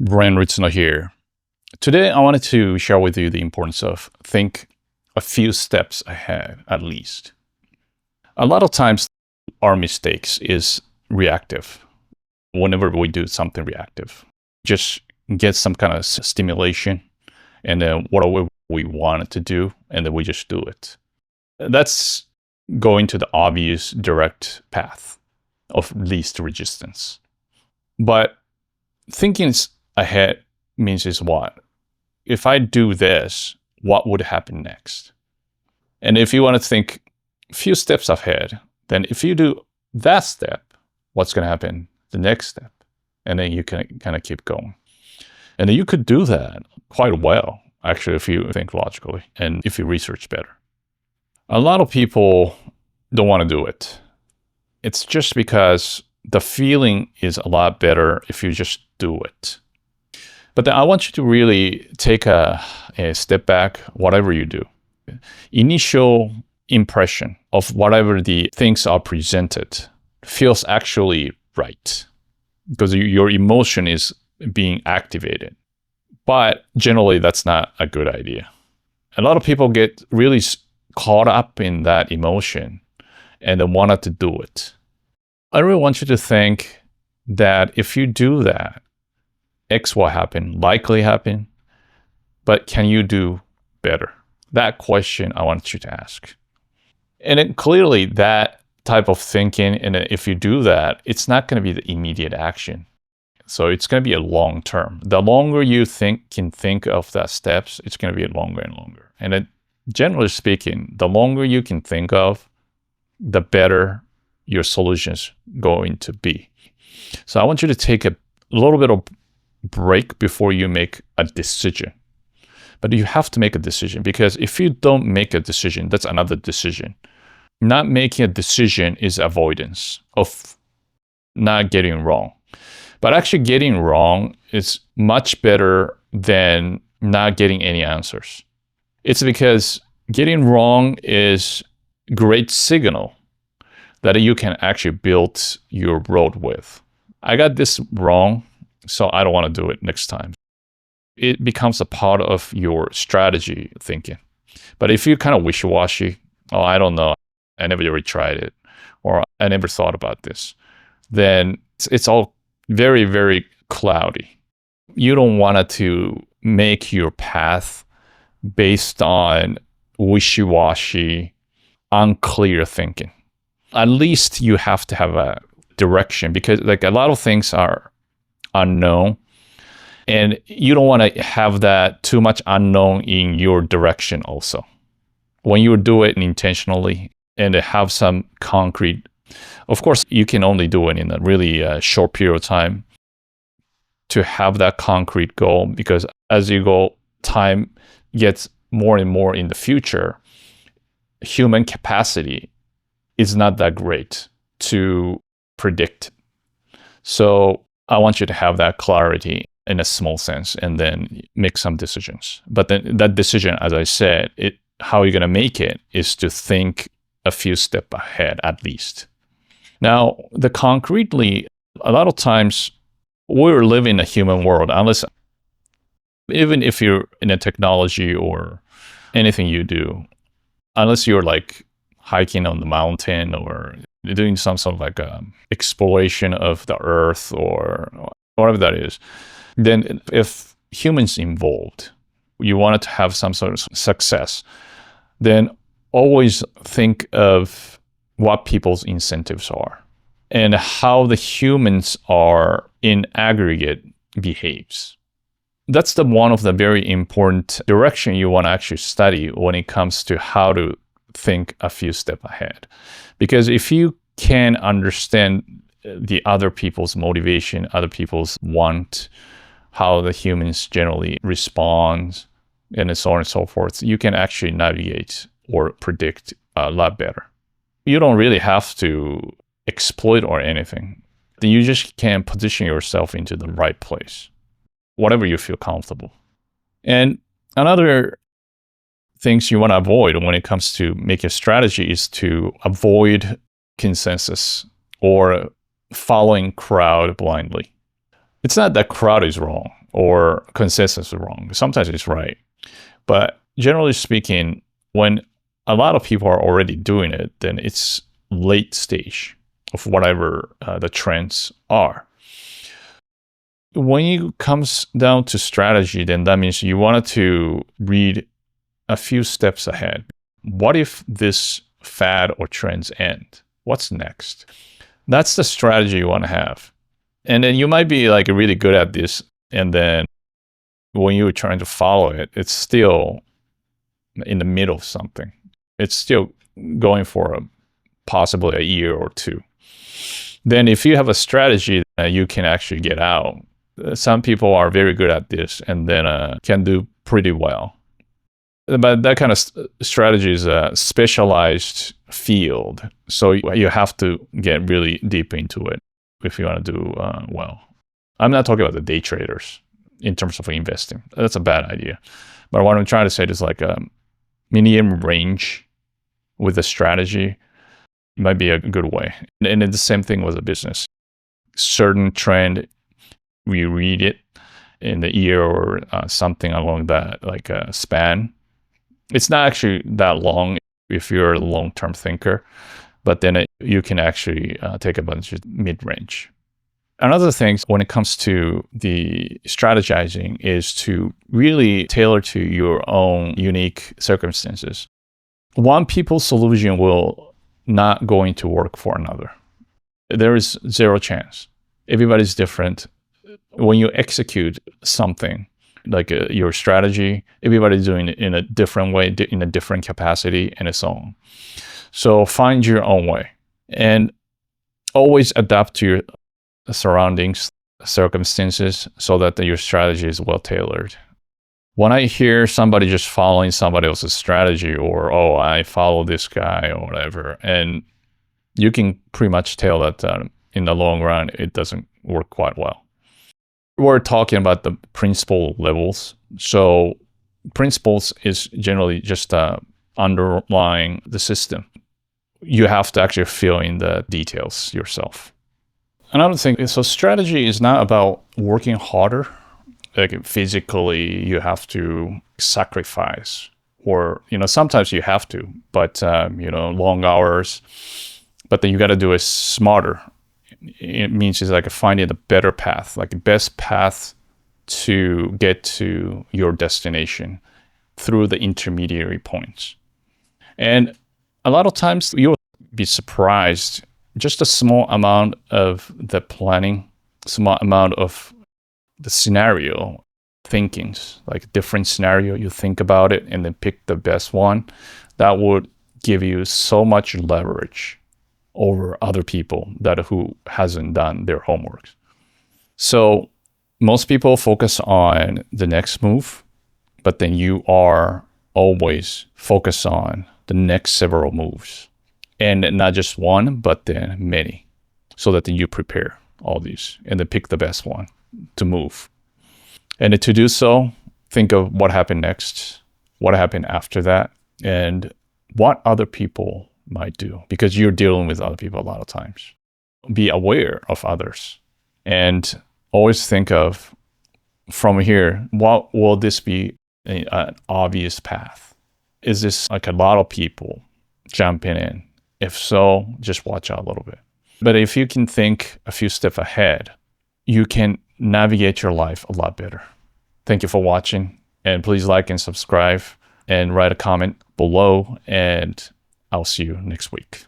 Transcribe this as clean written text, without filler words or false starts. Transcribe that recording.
Brian Ritzner here. Today, I wanted to share with you the importance of think a few steps ahead, at least. A lot of times, our mistakes is reactive. Whenever we do something reactive, just get some kind of stimulation, and then what we want it to do, and then we just do it. That's going to the obvious direct path of least resistance. But thinking ahead means is what? If I do this, what would happen next? And if you want to think a few steps ahead, then if you do that step, what's going to happen? The next step. And then you can kind of keep going. And then you could do that quite well, actually, if you think logically and if you research better. A lot of people don't want to do it. It's just because the feeling is a lot better if you just do it. But then I want you to really take a step back, whatever you do. Initial impression of whatever the things are presented feels actually right because your emotion is being activated. But generally, that's not a good idea. A lot of people get really caught up in that emotion and they wanted to do it. I really want you to think that if you do that, X will happen, likely happen, but can you do better? That question I want you to ask. And then clearly that type of thinking, and if you do that, it's not going to be the immediate action. So it's going to be a long term. The longer you can think of that steps, it's going to be longer and longer. And then generally speaking, the longer you can think of, the better your solutions going to be. So I want you to take a little bit of break before you make a decision. But you have to make a decision because if you don't make a decision, that's another decision. Not making a decision is avoidance of not getting wrong. But actually getting wrong is much better than not getting any answers. It's because getting wrong is a great signal that you can actually build your road with. I got this wrong, so I don't want to do it next time. It becomes a part of your strategy thinking. But if you're kind of wishy-washy, oh, I don't know, I never really tried it, or I never thought about this, then it's all very, very cloudy. You don't want to make your path based on wishy-washy, unclear thinking. At least you have to have a direction because like a lot of things are unknown and you don't want to have that too much unknown in your direction also. When you do it intentionally and have some concrete, of course, you can only do it in a really short period of time to have that concrete goal because as you go, time gets more and more in the future, human capacity is not that great to predict. So I want you to have that clarity in a small sense and then make some decisions. But then that decision, as I said, how you're going to make it is to think a few steps ahead at least. Now, concretely, a lot of times we're living in a human world, unless, even if you're in a technology or anything you do, unless you're like hiking on the mountain or doing some sort of like exploration of the earth or whatever that is, then if humans involved, you wanted to have some sort of success, then always think of what people's incentives are and how the humans are in aggregate behaves. That's one of the very important direction you want to actually study when it comes to how to think a few steps ahead. Because if you can understand the other people's motivation, other people's want, how the humans generally respond, and so on and so forth, you can actually navigate or predict a lot better. You don't really have to exploit or anything. You just can position yourself into the right place, whatever you feel comfortable. And another things you want to avoid when it comes to make a strategy is to avoid consensus or following crowd blindly. It's not that crowd is wrong. or consensus is wrong. Sometimes it's right. But generally speaking, when a lot of people are already doing it, then it's late stage of whatever the trends are. When it comes down to strategy, then that means you wanted to read a few steps ahead. What if this fad or trends end? What's next? That's the strategy you want to have. And then you might be like really good at this, and then when you're trying to follow it, it's still in the middle of something. It's still going for possibly a year or two. Then if you have a strategy, you can actually get out. Some people are very good at this and then can do pretty well. But that kind of strategy is a specialized field. So you have to get really deep into it if you want to do well. I'm not talking about the day traders in terms of investing. That's a bad idea. But what I'm trying to say is like a medium range with a strategy might be a good way. And it's the same thing with a business. Certain trend, we read it in the year or something along that like a span. It's not actually that long if you're a long-term thinker, but then you can actually take advantage of mid-range. Another thing when it comes to the strategizing is to really tailor to your own unique circumstances. One people's solution will not going to work for another. There is zero chance. Everybody's different. When you execute something, like your strategy, everybody's doing it in a different way, in a different capacity, and so on. So find your own way and always adapt to your surroundings, circumstances, so that your strategy is well tailored. When I hear somebody just following somebody else's strategy, or, oh, I follow this guy or whatever, and you can pretty much tell that in the long run, it doesn't work quite well. We're talking about the principle levels. So principles is generally just underlying the system. You have to actually fill in the details yourself. Another thing, so strategy is not about working harder. Like physically, you have to sacrifice, or, sometimes you have to, but, long hours, but then you got to do it smarter. It means it's like finding a better path, like the best path to get to your destination through the intermediary points. And a lot of times you'll be surprised, just a small amount of the planning, small amount of the scenario thinkings, like different scenario, you think about it and then pick the best one. That would give you so much leverage over other people who hasn't done their homework. So most people focus on the next move, but then you are always focused on the next several moves, and not just one, but then many, so that then you prepare all these and then pick the best one to move. And to do so, think of what happened next, what happened after that, and what other people might do, because you're dealing with other people a lot of times. Be aware of others and always think of, from here, what will this be an obvious path? Is this like a lot of people jumping in? If so, just watch out a little bit. But if you can think a few steps ahead, you can navigate your life a lot better. Thank you for watching, and please like and subscribe and write a comment below, and I'll see you next week.